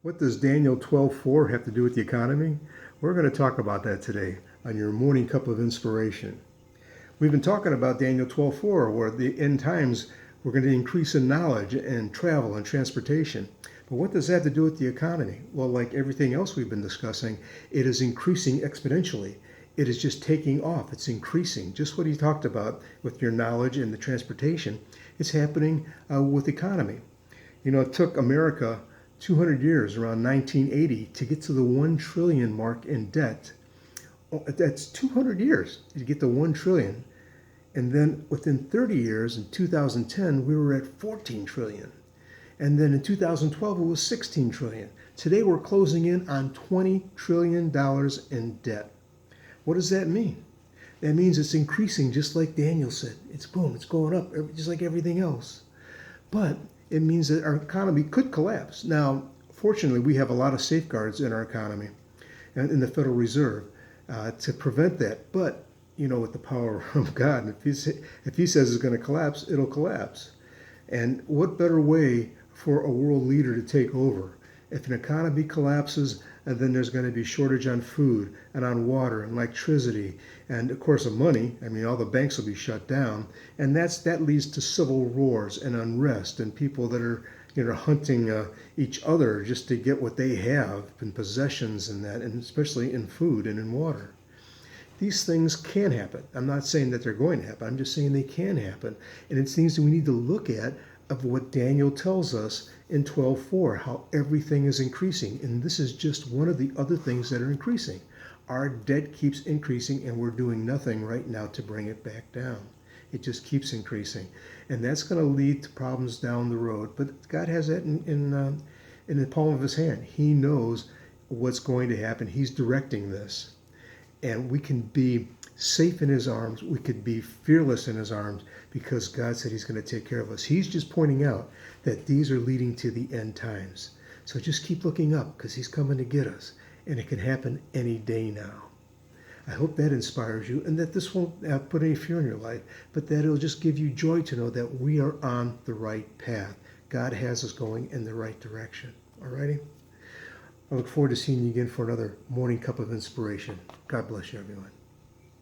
What does Daniel 12:4 have to do with the economy? We're going to talk about that today on your morning cup of inspiration. We've been talking about Daniel 12:4, where the end times we're going to increase in knowledge and travel and transportation. But what does that have to do with the economy? Well, like everything else we've been discussing, it is increasing exponentially. It is just taking off. It's increasing. Just what he talked about with your knowledge and the transportation, it's happening with economy. It took America 200 years, around 1980, to get to the 1 trillion mark in debt. That's 200 years to get to 1 trillion. And then within 30 years, in 2010, we were at 14 trillion. And then in 2012, it was 16 trillion. Today, we're closing in on $20 trillion in debt. What does that mean? That means it's increasing, just like Daniel said. It's boom, it's going up, just like everything else. But it means that our economy could collapse. Now, fortunately, we have a lot of safeguards in our economy and in the Federal Reserve to prevent that. But, with the power of God, if he says it's going to collapse, it'll collapse. And what better way for a world leader to take over? If an economy collapses, and then there's going to be shortage on food and on water and electricity and of course of money. I mean, all the banks will be shut down, and that leads to civil wars and unrest and people that are hunting each other just to get what they have in possessions and that, and especially in food and in water. These things can happen. I'm not saying that they're going to happen. I'm just saying they can happen, and it's things that we need to look at of what Daniel tells us in 12:4, how everything is increasing. And this is just one of the other things that are increasing. Our debt keeps increasing, and we're doing nothing right now to bring it back down. It just keeps increasing. And that's going to lead to problems down the road. But God has that in the palm of his hand. He knows what's going to happen. He's directing this. And we can be safe in his arms. We could be fearless in his arms because God said he's going to take care of us. He's just pointing out that these are leading to the end times. So just keep looking up because he's coming to get us. And it can happen any day now. I hope that inspires you and that this won't put any fear in your life, but that it'll just give you joy to know that we are on the right path. God has us going in the right direction. Alrighty? I look forward to seeing you again for another morning cup of inspiration. God bless you, everyone.